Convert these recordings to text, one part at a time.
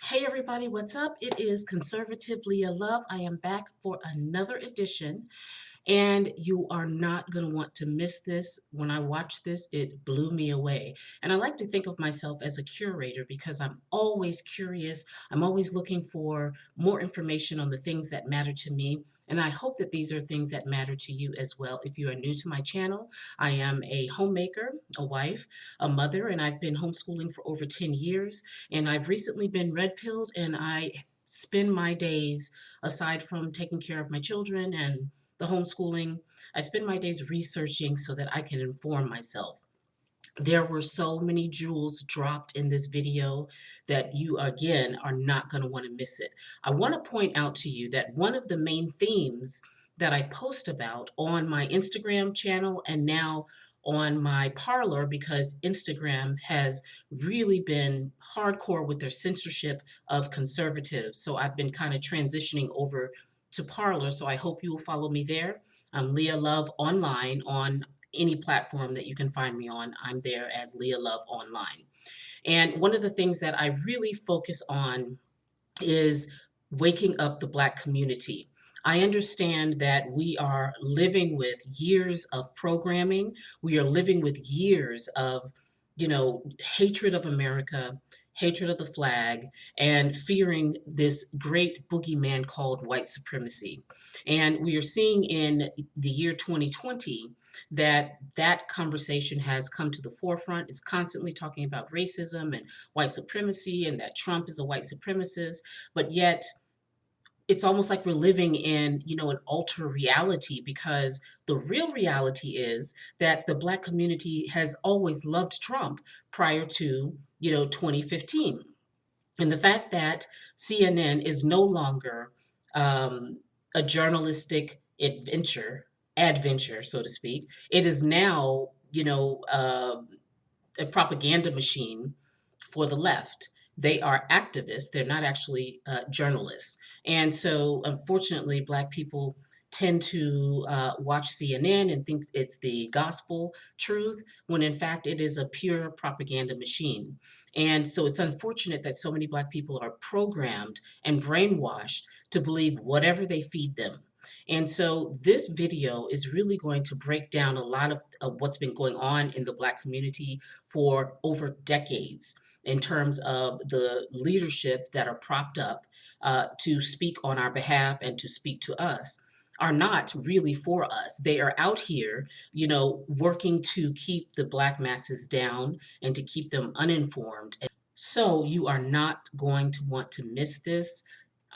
Hey everybody, what's up? It is Conservative Leah Love. I am back for another edition, and you are not going to want to miss this. When I watched this, it blew me away. And I like to think of myself as a curator because I'm always curious. I'm always looking for more information on the things that matter to me. And I hope that these are things that matter to you as well. If you are new to my channel, I am a homemaker, a wife, a mother, and I've been homeschooling for over 10 years. And I've recently been red-pilled, and I spend my days, aside from taking care of my children and the homeschooling, I spend my days researching so that I can inform myself. There were so many jewels dropped in this video that you, again, are not going to want to miss it. I want to point out to you that one of the main themes that I post about on my Instagram channel and now on my Parler, because Instagram has really been hardcore with their censorship of conservatives. So I've been kind of transitioning over to Parler. So I hope you will follow me there. I'm LeahLoveOnline on any platform that you can find me on. I'm there as LeahLoveOnline. And one of the things that I really focus on is waking up the Black community. I understand that we are living with years of programming. We are living with years of, hatred of America, hatred of the flag, and fearing this great boogeyman called white supremacy. And we are seeing in the year 2020 that that conversation has come to the forefront. It's constantly talking about racism and white supremacy and that Trump is a white supremacist, but yet it's almost like we're living in, an alter reality, because the real reality is that the Black community has always loved Trump prior to, 2015. And the fact that CNN is no longer a journalistic adventure, so to speak. It is now, a propaganda machine for the left. They are activists. They're not actually journalists. And so, unfortunately, Black people tend to watch CNN and think it's the gospel truth, when in fact it is a pure propaganda machine. And so it's unfortunate that so many Black people are programmed and brainwashed to believe whatever they feed them. And so this video is really going to break down a lot of what's been going on in the Black community for over decades, in terms of the leadership that are propped up to speak on our behalf and to speak to us, are not really for us. They are out here, working to keep the Black masses down and to keep them uninformed. So you are not going to want to miss this.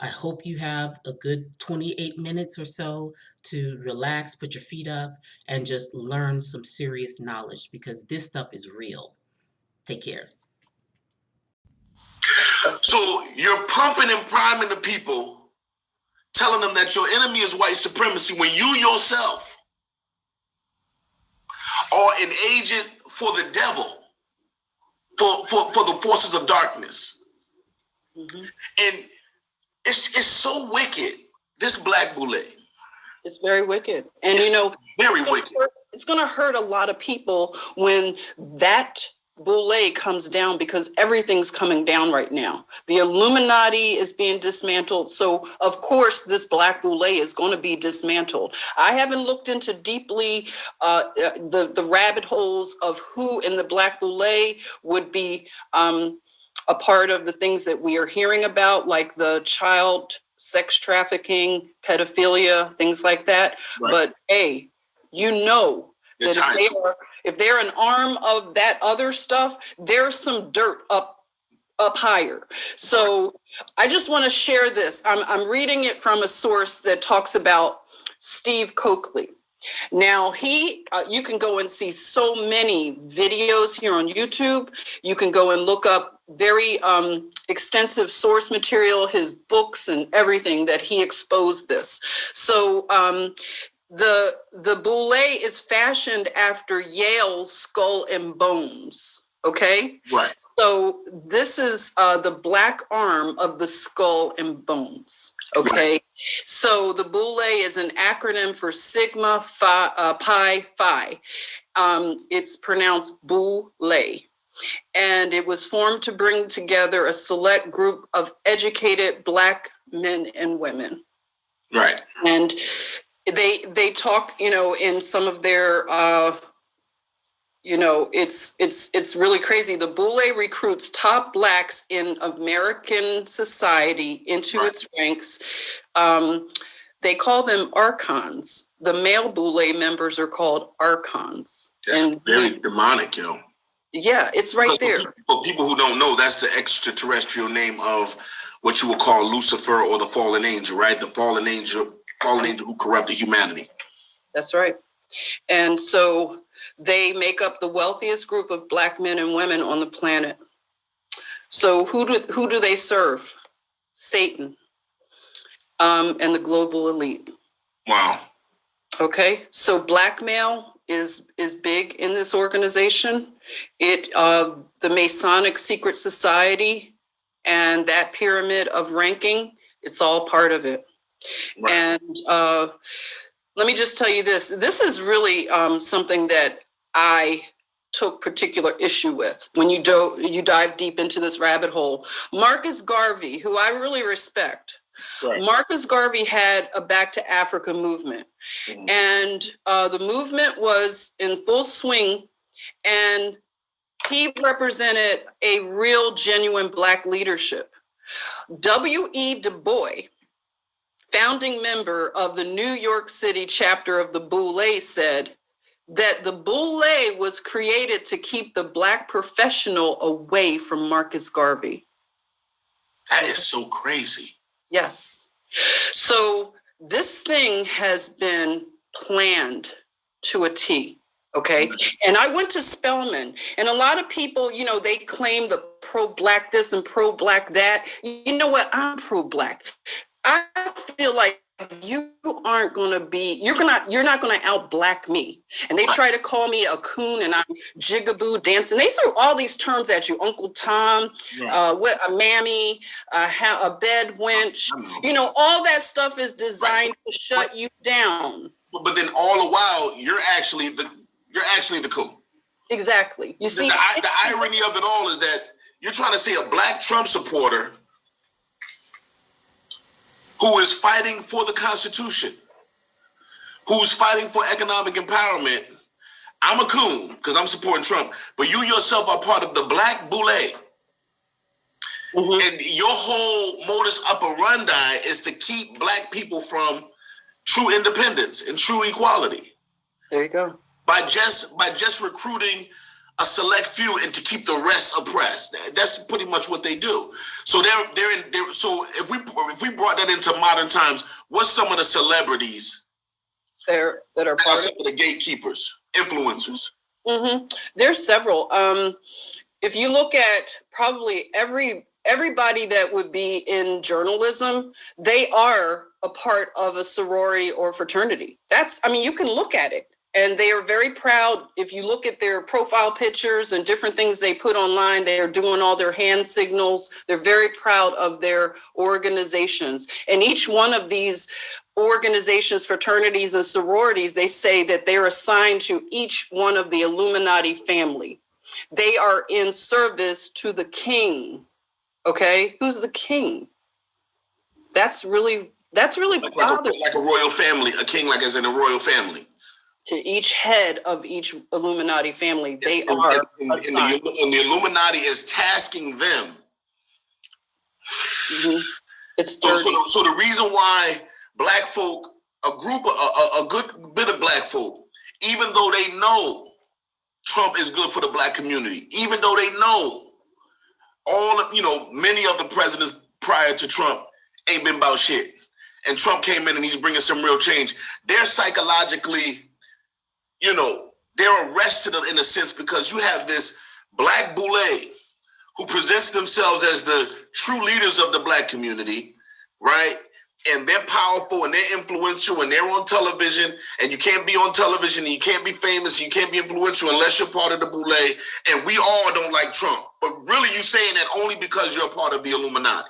I hope you have a good 28 minutes or so to relax, put your feet up, and just learn some serious knowledge, because this stuff is real. Take care. So you're pumping and priming the people, telling them that your enemy is white supremacy, when you yourself are an agent for the devil, for the forces of darkness. Mm-hmm. And it's so wicked, this Black Boule. It's very wicked. And very wicked. It's going to hurt a lot of people when that Boule comes down, because everything's coming down right now. The Illuminati is being dismantled. So, of course, this Black Boule is going to be dismantled. I haven't looked into deeply the rabbit holes of who in the Black Boule would be a part of the things that we are hearing about, like the child sex trafficking, pedophilia, things like that. Right. But hey, that if they're an arm of that other stuff, there's some dirt up higher. So I just want to share this. I'm reading it from a source that talks about Steve Coakley. Now, you can go and see so many videos here on YouTube. You can go and look up very extensive source material, his books and everything that he exposed this. So the Boule is fashioned after Yale's Skull and Bones. Okay. Right. So this is the black arm of the Skull and Bones. Okay. Right. So the Boule is an acronym for Sigma Pi Phi. It's pronounced Boule. And it was formed to bring together a select group of educated Black men and women. Right. And they talk, in some of their, it's really crazy. The Boule recruits top Blacks in American society into its ranks. They call them archons. The male Boule members are called archons. That's very demonic, Yeah, it's right there. For people who don't know, that's the extraterrestrial name of what you would call Lucifer or the fallen angel, right? The fallen angel who corrupted humanity. That's right. And so they make up the wealthiest group of Black men and women on the planet. So who do they serve? Satan, and the global elite. Wow. Okay, so blackmail is big in this organization. The Masonic secret society and that pyramid of ranking, it's all part of it. Right. And let me just tell you this. This is really something that I took particular issue with when you dive deep into this rabbit hole. Marcus Garvey, who I really respect. Right. Marcus Garvey had a Back to Africa movement. Mm-hmm. And the movement was in full swing, and he represented a real, genuine Black leadership. W.E. Du Bois, founding member of the New York City chapter of the Boule, said that the Boule was created to keep the Black professional away from Marcus Garvey. That is so crazy. Yes. So this thing has been planned to a T. Okay. And I went to Spelman, and a lot of people, they claim the pro-Black this and pro-Black that. You know what? I'm pro-Black. I feel like you aren't going to be, you're not going to out-Black me. And they try to call me a coon and I'm jigaboo dancing. They threw all these terms at you, Uncle Tom, what a mammy, a bed wench. All that stuff is designed to shut you down. But then all the while, you're actually the coon. Exactly. You see, the irony of it all is that you're trying to say a Black Trump supporter who is fighting for the Constitution, who's fighting for economic empowerment. I'm a coon because I'm supporting Trump, but you yourself are part of the Black Boule. Mm-hmm. And your whole modus operandi is to keep Black people from true independence and true equality. There you go. By just recruiting a select few and to keep the rest oppressed. That's pretty much what they do. So so if we brought that into modern times, what's some of the celebrities that are part some of the gatekeepers, influencers? Mm-hmm. There's several. If you look at probably everybody that would be in journalism, they are a part of a sorority or fraternity. You can look at it. And they are very proud. If you look at their profile pictures and different things they put online, they are doing all their hand signals. They're very proud of their organizations. And each one of these organizations, fraternities, and sororities, they say that they're assigned to each one of the Illuminati family. They are in service to the king. Okay? Who's the king? That's really like a royal family, a king like as in a royal family. To each head of each Illuminati family, they are assigned. And the Illuminati is tasking them. Mm-hmm. It's dirty. So the reason why Black folk, a good bit of Black folk, even though they know Trump is good for the Black community, even though they know many of the presidents prior to Trump ain't been about shit, and Trump came in and he's bringing some real change, they're psychologically, they're arrested in a sense because you have this Black Boule who presents themselves as the true leaders of the Black community, right? And they're powerful and they're influential and they're on television, and you can't be on television and you can't be famous and you can't be influential unless you're part of the Boule, and we all don't like Trump. But really you're saying that only because you're a part of the Illuminati.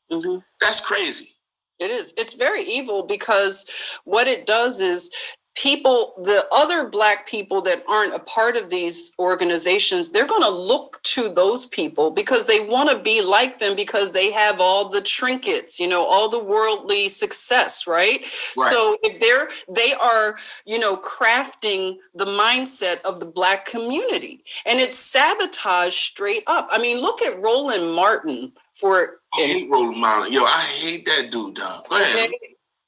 Mm-hmm. That's crazy. It is. It's very evil because what it does is the other Black people that aren't a part of these organizations, they're going to look to those people because they want to be like them because they have all the trinkets, all the worldly success, right? So if they are, crafting the mindset of the Black community, and it's sabotage straight up. I mean, look at Roland Martin I hate Roland Martin. Yo, I hate that dude, dog. Go ahead. Okay?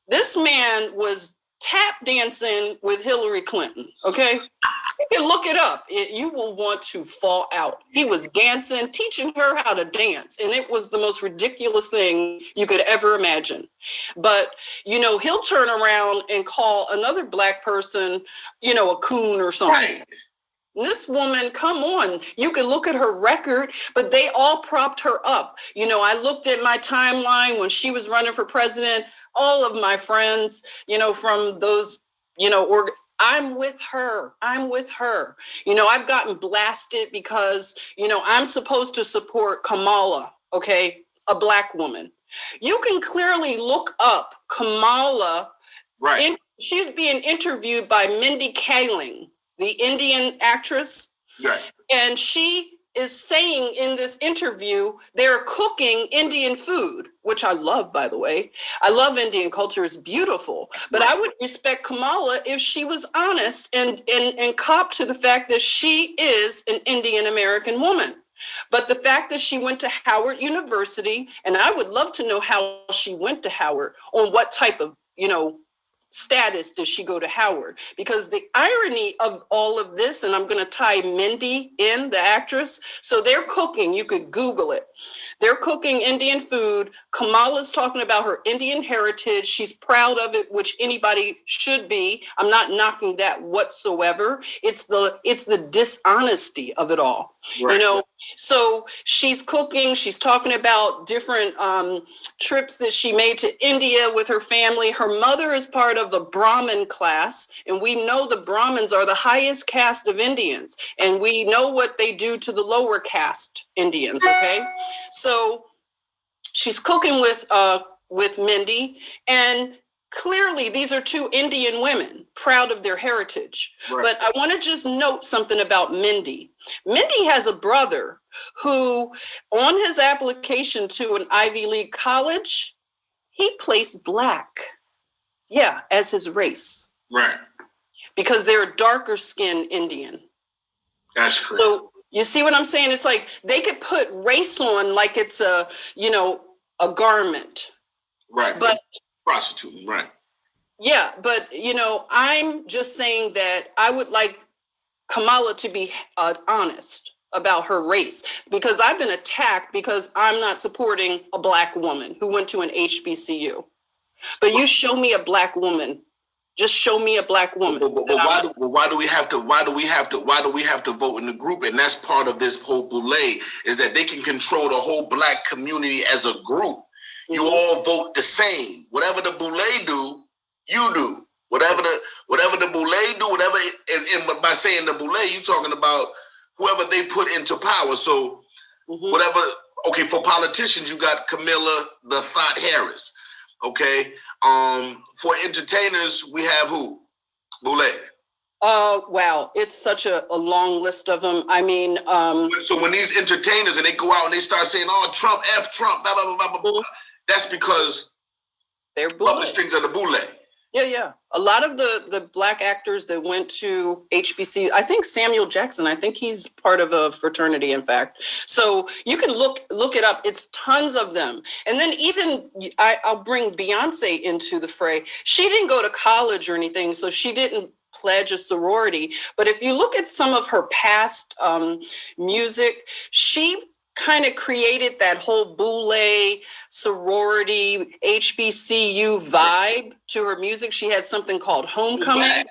This man was tap dancing with Hillary Clinton, okay? You can look it up. You will want to fall out. He was dancing, teaching her how to dance, and it was the most ridiculous thing you could ever imagine. But, he'll turn around and call another Black person, a coon or something. Right. This woman, come on, you can look at her record, but they all propped her up. I looked at my timeline when she was running for president, all of my friends, from those, I'm with her. I'm with her. I've gotten blasted because, I'm supposed to support Kamala, okay, a Black woman. You can clearly look up Kamala. Right. She's being interviewed by Mindy Kaling, the Indian actress. Right. And she is saying in this interview, they're cooking Indian food, which I love, by the way. I love Indian culture, it's beautiful. But I would respect Kamala if she was honest and cop to the fact that she is an Indian American woman. But the fact that she went to Howard University, and I would love to know how she went to Howard, on what type of, status does she go to Howard? Because the irony of all of this, and I'm going to tie Mindy in, the actress. So they're cooking. You could Google it. They're cooking Indian food. Kamala's talking about her Indian heritage. She's proud of it, which anybody should be. I'm not knocking that whatsoever. It's the dishonesty of it all. Right. So she's cooking. She's talking about different trips that she made to India with her family. Her mother is part of the Brahmin class, and we know the Brahmins are the highest caste of Indians, and we know what they do to the lower caste Indians. Okay, so she's cooking with Mindy, and clearly these are two Indian women proud of their heritage. Right. But I want to just note something about Mindy. Mindy has a brother who, on his application to an Ivy League college, he placed Black, as his race. Right. Because they're a darker skinned Indian. That's correct. So you see what I'm saying? It's like they could put race on like it's a garment. Right. But prostituting, right. Yeah, but I'm just saying that I would like Kamala to be honest about her race, because I've been attacked because I'm not supporting a Black woman who went to an HBCU. But you show me a Black woman. Just show me a Black woman. But why do we have to vote in the group? And that's part of this whole boule, is that they can control the whole Black community as a group. You all vote the same. Whatever the boule do, you do. Whatever the boule do, and by saying the boule, you're talking about whoever they put into power. So whatever. Okay, for politicians, you got Camilla the Thought Harris. Okay. For entertainers, we have who? Boule. Wow, it's such a long list of them. I mean, so when these entertainers and they go out and they start saying, "Oh, Trump, F Trump," blah blah blah blah blah, that's because they're public strings of the boule. Yeah. A lot of the Black actors that went to HBCU, I think Samuel Jackson, I think he's part of a fraternity, in fact. So you can look it up. It's tons of them. And then even I'll bring Beyonce into the fray. She didn't go to college or anything, so she didn't pledge a sorority. But if you look at some of her past music, she kind of created that whole boule, sorority, HBCU vibe to her music. She had something called Homecoming.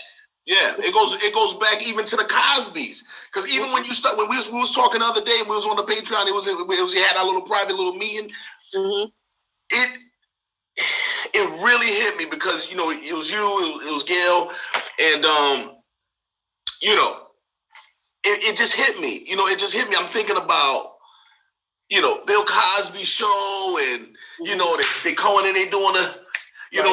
Yeah, it goes back even to the Cosbys. Because even when we was talking the other day, we was on the Patreon, we had our little private little meeting. It really hit me because it was you, it was Gail, and it just hit me. It just hit me. I'm thinking about Bill Cosby show, and they going and they doing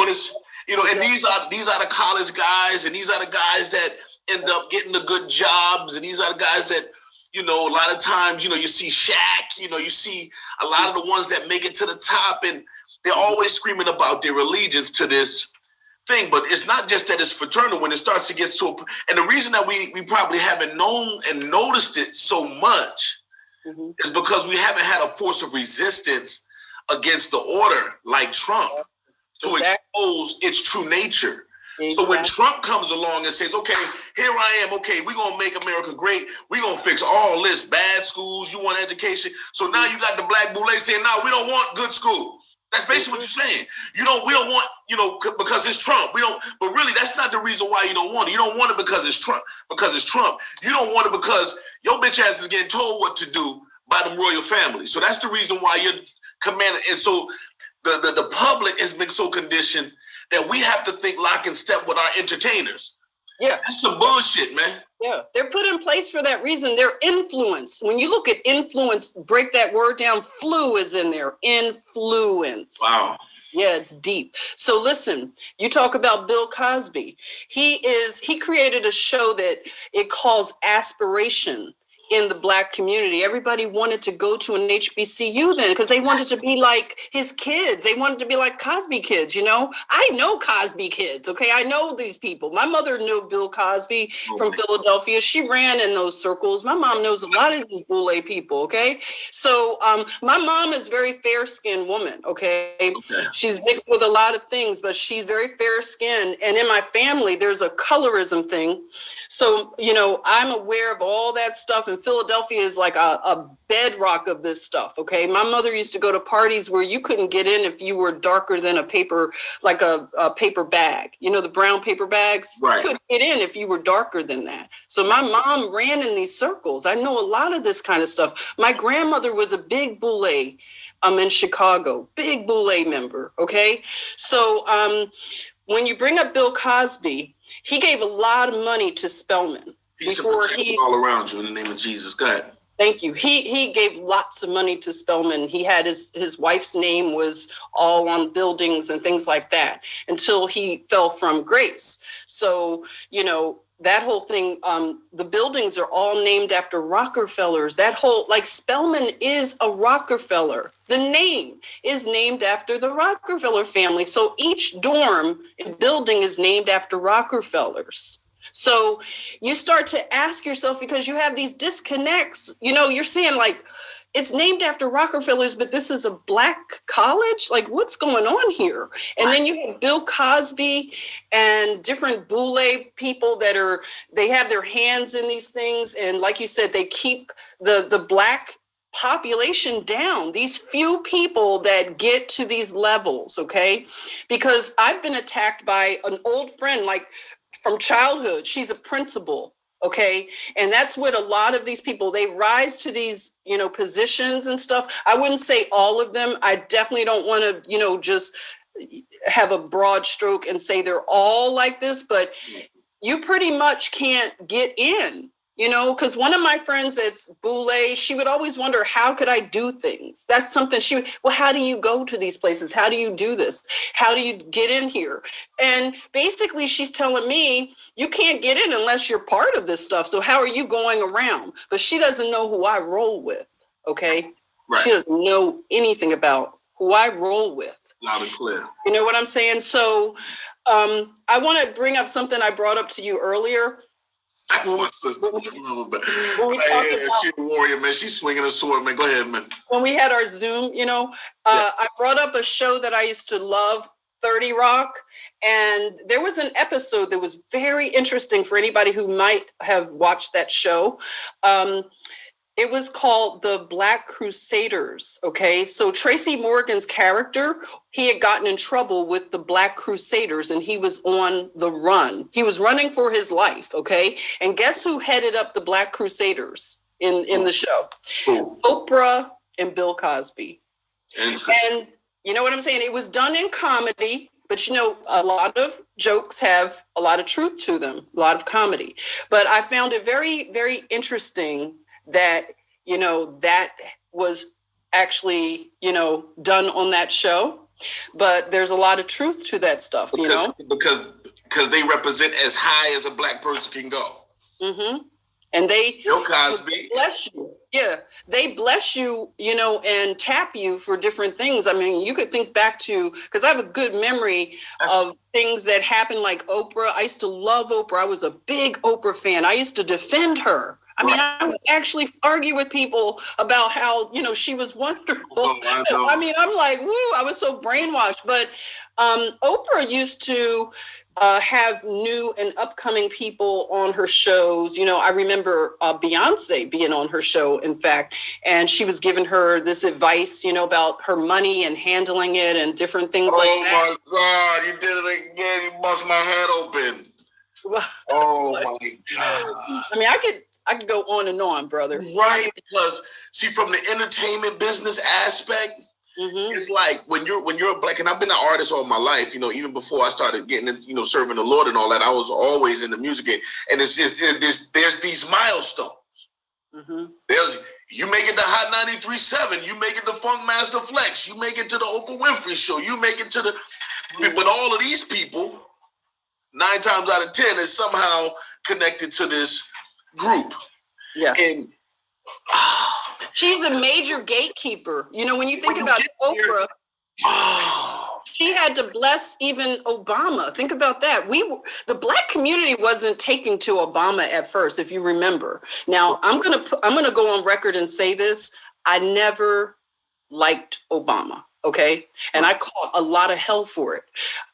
this, You know, and these are the college guys, and these are the guys that end up getting the good jobs, and these are the guys that, you know, a lot of times, you know, you see Shaq, you know, you see a lot of the ones that make it to the top, and they're always screaming about their allegiance to this thing. But it's not just that it's fraternal. When it starts to get so, and the reason that we probably haven't known and noticed it so much is because we haven't had a force of resistance against the order like Trump to expose its true nature. So when Trump comes along and says, okay, here I am, okay, we're going to make America great. We're going to fix all this bad schools. You want education. So now you got the Black Boule saying, no, we don't want good schools. That's basically what you're saying. We don't want, you know, because it's Trump. We don't, but really that's not the reason why you don't want it. You don't want it because it's Trump, You don't want it because your bitch ass is getting told what to do by the royal family. So that's the reason why you're commanding. And so the public has been so conditioned that we have to think lock and step with our entertainers. Yeah. That's some bullshit, man. Yeah. They're put in place for that reason. They're influence. When you look at influence, break that word down, flu is in there. Influence. Wow. Yeah, it's deep. So listen, you talk about Bill Cosby. He created a show that it calls aspiration in the Black community. Everybody wanted to go to an HBCU then because they wanted to be like his kids. They wanted to be like Cosby kids, you know? I know Cosby kids, okay? I know these people. My mother knew Bill Cosby from Philadelphia. She ran in those circles. My mom knows a lot of these Boule people, okay? So my mom is a very fair-skinned woman, okay? She's mixed with a lot of things, but she's very fair-skinned. And in my family, there's a colorism thing. So, you know, I'm aware of all that stuff. And Philadelphia is like a bedrock of this stuff, okay? My mother used to go to parties where you couldn't get in if you were darker than a paper, like a paper bag. You know, the brown paper bags? Right. You couldn't get in if you were darker than that. So my mom ran in these circles. I know a lot of this kind of stuff. My grandmother was a big Boule in Chicago, big Boule member, okay? So when you bring up Bill Cosby, he gave a lot of money to Spelman. Peace and protection all around you in the name of Jesus. Go ahead. Thank you. He gave lots of money to Spelman. He had his wife's name was all on buildings and things like that until he fell from grace. So, you know, that whole thing, the buildings are all named after Rockefellers. That whole, like Spelman is a Rockefeller. The name is named after the Rockefeller family. So each dorm and building is named after Rockefellers. So you start to ask yourself, because you have these disconnects, you know, you're saying like, it's named after Rockefellers, but this is a Black college? Like, what's going on here? And then you have Bill Cosby and different Boule people they have their hands in these things. And like you said, they keep the Black population down, these few people that get to these levels, okay? Because I've been attacked by an old friend, like, from childhood. She's a principal, okay? And that's what a lot of these people, they rise to these, you know, positions and stuff. I wouldn't say all of them. I definitely don't want to, you know, just have a broad stroke and say they're all like this, but you pretty much can't get in. You know, because one of my friends that's Boule, she would always wonder, how could I do things? That's something well, how do you go to these places? How do you do this? How do you get in here? And basically she's telling me, you can't get in unless you're part of this stuff. So how are you going around? But she doesn't know who I roll with, okay? Right. She doesn't know anything about who I roll with. Loud and clear. You know what I'm saying? So I want to bring up something I brought up to you earlier. That's my sister. She's a warrior, man. She's swinging a sword, man. Go ahead, man. When we had our Zoom, you know, I brought up a show that I used to love, 30 Rock. And there was an episode that was very interesting for anybody who might have watched that show. It was called The Black Crusaders, okay? So Tracy Morgan's character, he had gotten in trouble with the Black Crusaders and he was on the run. He was running for his life, okay? And guess who headed up the Black Crusaders in the show? Oprah and Bill Cosby. And you know what I'm saying? It was done in comedy, but you know, a lot of jokes have a lot of truth to them, a lot of comedy. But I found it very, very interesting that, you know, that was actually, you know, done on that show. But there's a lot of truth to that stuff, because they represent as high as a black person can go. Mm-hmm. And they Cosby. bless you. Yeah, they bless you, and tap you for different things. I mean, you could think back to, because I have a good memory of things that happened, like Oprah. I used to love Oprah. I was a big Oprah fan. I used to defend her. I mean, I would actually argue with people about how, she was wonderful. I mean, I'm like, woo, I was so brainwashed. But Oprah used to have new and upcoming people on her shows. I remember Beyonce being on her show, in fact, and she was giving her this advice, about her money and handling it and different things like that. Oh my God, you did it again. You bust my head open. Oh my God. I mean, I could go on and on, brother. Right, because see, from the entertainment business aspect, it's like when you're a black, and I've been an artist all my life, even before I started getting into, serving the Lord and all that, I was always in the music game. And there's these milestones. There's, you make it to Hot 93.7, you make it to Funk Master Flex, you make it to the Oprah Winfrey Show, you make it to the, but all of these people, 9 times out of 10 is somehow connected to this group. Yeah. And she's a major gatekeeper. When you think about Oprah, she had to bless even Obama. Think about that. The black community wasn't taking to Obama at first, if you remember. Now, I'm gonna go on record and say this. I never liked Obama. Okay. And I caught a lot of hell for it.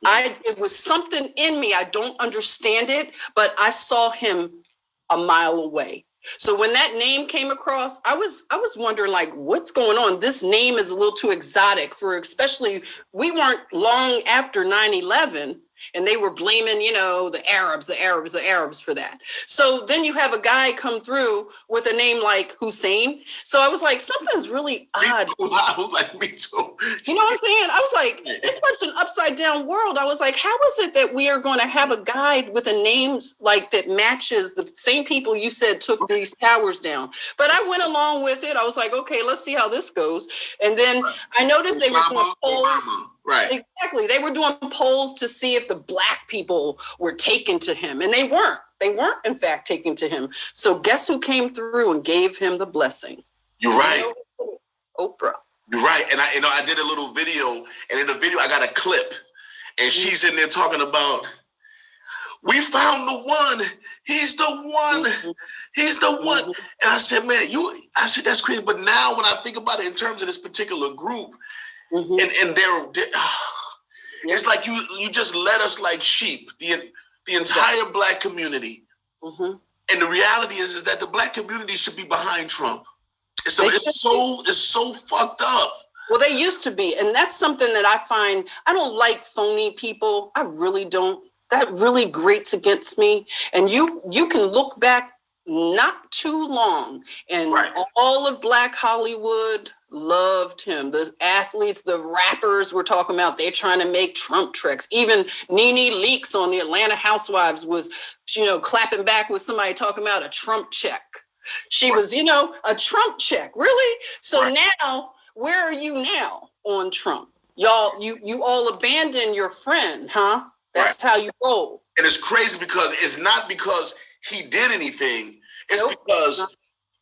It was something in me. I don't understand it, but I saw him a mile away. So when that name came across, I was wondering, like, what's going on? This name is a little too exotic for, especially, we weren't long after 9/11, and they were blaming, the Arabs for that. So then you have a guy come through with a name like Hussein. So I was like, something's really odd. I was like, me too. You know what I'm saying? I was like, it's such an upside down world. I was like, how is it that we are going to have a guy with a name like that matches the same people you said took these towers down? But I went along with it. I was like, okay, let's see how this goes. And then I noticed they were doing polls. Right. Exactly. They were doing polls to see if the black people were taken to him, and they weren't. They weren't, in fact, taken to him. So guess who came through and gave him the blessing? You're right. Oprah. You're right. And I did a little video, and in the video I got a clip, and she's in there talking about, we found the one. He's the one. He's the one. And I said, man, that's crazy. But now when I think about it in terms of this particular group, and they're it's like you just led us like sheep, the entire black community. And the reality is that the black community should be behind Trump. It's so fucked up. Well, they used to be, and that's something that I find. I don't like phony people. I really don't. That really grates against me. And you can look back not too long, and all of Black Hollywood loved him. The athletes, the rappers were talking about they're trying to make Trump tricks. Even Nene Leakes on the Atlanta Housewives was, clapping back with somebody talking about a Trump check. She was, a Trump check. Really? So now, where are you now on Trump? Y'all, you all abandon your friend, huh? That's how you roll. And it's crazy because it's not because he did anything. It's because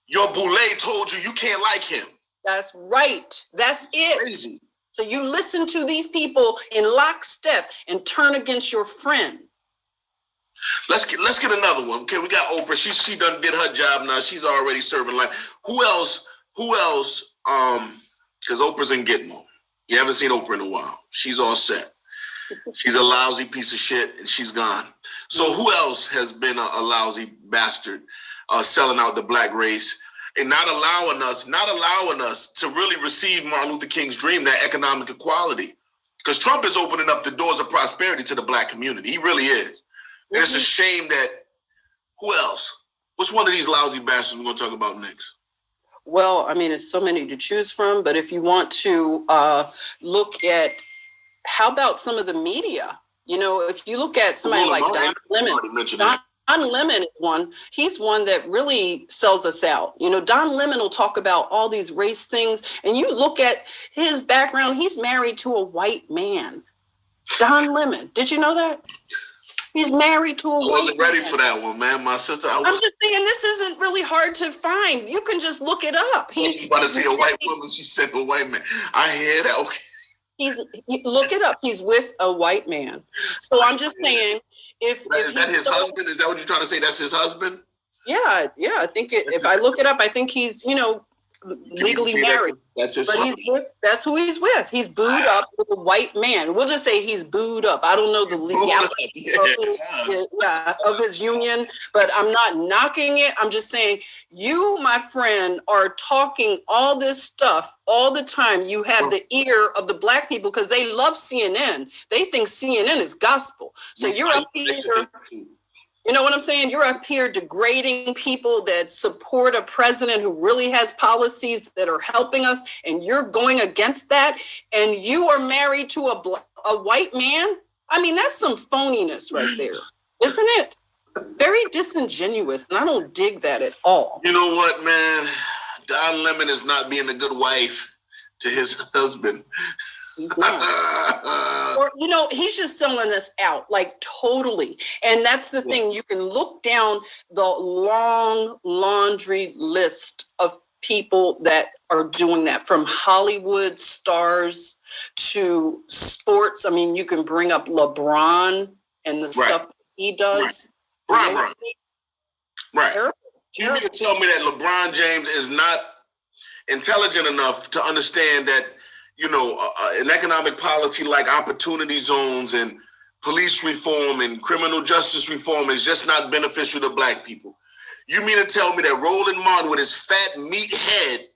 your Boule told you can't like him. That's right. That's it. Crazy. So you listen to these people in lockstep and turn against your friend. Let's get another one. Okay, we got Oprah. She done did her job now. She's already serving life. Who else? Because Oprah's in Gitmo. You haven't seen Oprah in a while. She's all set. She's a lousy piece of shit, and she's gone. So who else has been a lousy bastard, selling out the black race and not allowing us to really receive Martin Luther King's dream, that economic equality? Because Trump is opening up the doors of prosperity to the black community. He really is. And it's a shame that, who else? Which one of these lousy bastards we're going to talk about next? Well, I mean, it's so many to choose from, but if you want to look at, how about some of the media? If you look at somebody like Don Don Lemon is one. He's one that really sells us out. You know, Don Lemon will talk about all these race things, and you look at his background, he's married to a white man. Don Lemon. Did you know that? He's married to a white man. I wasn't ready for that one, man. My sister, I'm just saying, this isn't really hard to find. You can just look it up. He's about to see a white woman. She said a white man. I hear that. Okay. Look it up. He's with a white man. So I'm just saying, is that his husband? Is that what you're trying to say? That's his husband? Yeah. I think if I look it up, I think he's, legally married. That's his husband. That's who he's with. He's booed up with a white man. We'll just say he's booed up. I don't know the legality of his union, but I'm not knocking it. I'm just saying, you, my friend, are talking all this stuff all the time. You have the ear of the black people because they love CNN. They think CNN is gospel. So you're up here. You know what I'm saying? You're up here degrading people that support a president who really has policies that are helping us, and you're going against that, and you are married to a white man? I mean, that's some phoniness right there, isn't it? Very disingenuous, and I don't dig that at all. You know what, man? Don Lemon is not being a good wife to his husband. Or, he's just selling us out, like, totally. And that's the thing. You can look down the long laundry list of people that are doing that, from Hollywood stars to sports. I mean, you can bring up LeBron and the stuff he does. Right. Terrible. You mean to tell me that LeBron James is not intelligent enough to understand that an economic policy like opportunity zones and police reform and criminal justice reform is just not beneficial to black people? You mean to tell me that Roland Martin with his fat meat head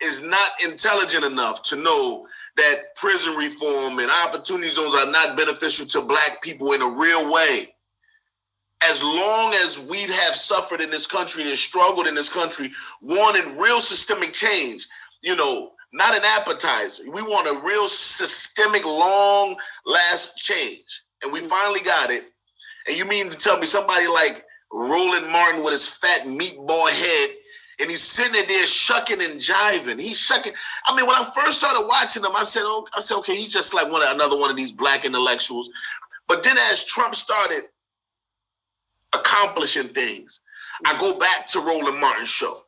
is not intelligent enough to know that prison reform and opportunity zones are not beneficial to black people in a real way? As long as we have suffered in this country and struggled in this country, wanting real systemic change, not an appetizer. We want a real systemic, long last change. And we finally got it. And you mean to tell me somebody like Roland Martin with his fat meatball head, and he's sitting there shucking and jiving. He's shucking. I mean, when I first started watching him, I said, okay, he's just like another one of these black intellectuals. But then as Trump started accomplishing things, I go back to Roland Martin's show.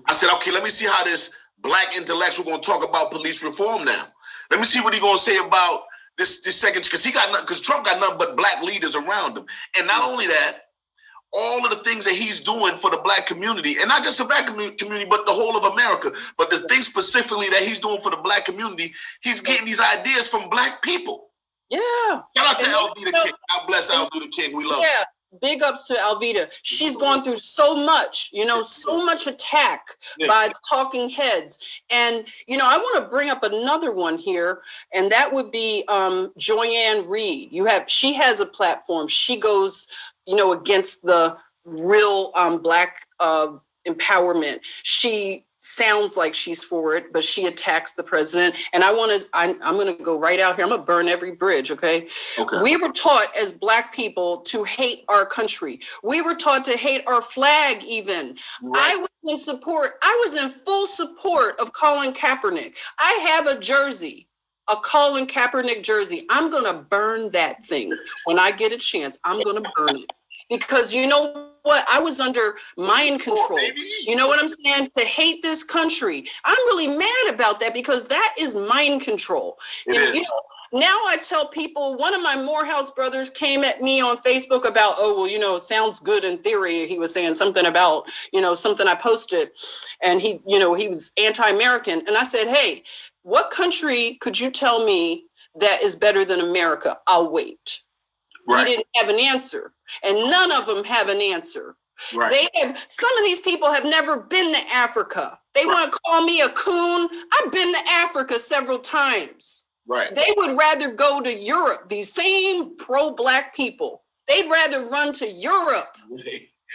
I said, okay, let me see how this black intellectual going to talk about police reform now. Let me see what he's going to say about this second, because Trump got nothing but black leaders around him. And not only that, all of the things that he's doing for the black community, and not just the black community, but the whole of America, but the things specifically that he's doing for the black community, he's getting these ideas from black people. Yeah. Shout out to Alveda King. God bless Alveda King. We love her. Big ups to Alveda. She's gone through so much, so much attack by the talking heads. And, I want to bring up another one here, and that would be Joyanne Reed. She has a platform. She goes, against the real black empowerment. She sounds like she's for it, but she attacks the president. And I'm going to go right out here. I'm going to burn every bridge. Okay. We were taught as black people to hate our country. We were taught to hate our flag even. Right. I was in full support of Colin Kaepernick. I have a jersey, a Colin Kaepernick jersey. I'm going to burn that thing when I get a chance. I'm going to burn it. Because you know what? I was under mind control. You know what I'm saying? To hate this country. I'm really mad about that because that is mind control. Now I tell people, one of my Morehouse brothers came at me on Facebook about, sounds good in theory. He was saying something about, something I posted, and he was anti-American. And I said, hey, what country could you tell me that is better than America? I'll wait. Right. He didn't have an answer, and none of them have an answer. Right. Some of these people have never been to Africa. They want to call me a coon. I've been to Africa several times. Right. They would rather go to Europe. These same pro-black people, they'd rather run to Europe,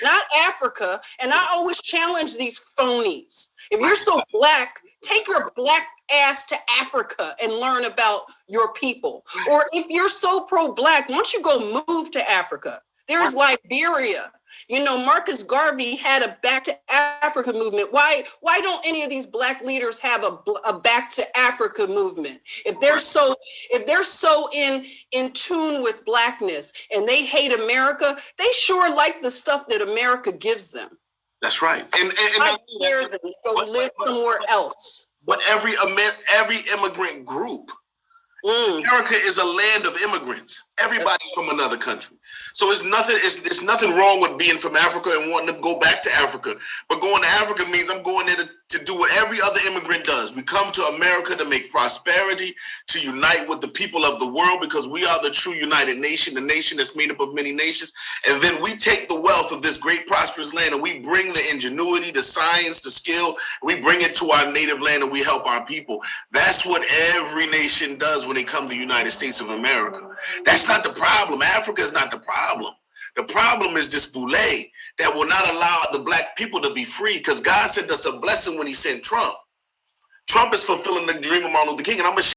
not Africa. And I always challenge these phonies. If you're so black, take your black ass to Africa and learn about your people. Or if you're so pro-black, why don't you go move to Africa? There's Liberia. You know, Marcus Garvey had a Back to Africa movement. Why don't any of these Black leaders have a Back to Africa movement? If they're so in tune with Blackness and they hate America, they sure like the stuff that America gives them. That's right. And I dare them to go live somewhere else. But every immigrant group, America is a land of immigrants. Everybody's from another country. So it's nothing wrong with being from Africa and wanting to go back to Africa. But going to Africa means I'm going there to do what every other immigrant does. We come to America to make prosperity, to unite with the people of the world, because we are the true united nation, the nation that's made up of many nations. And then we take the wealth of this great prosperous land and we bring the ingenuity, the science, the skill, we bring it to our native land and we help our people. That's what every nation does when they come to the United States of America. That's not the problem. Africa is not the problem. The problem is this boule that will not allow the Black people to be free, because God sent us a blessing when he sent Trump. Trump is fulfilling the dream of Martin Luther King, and I'm going to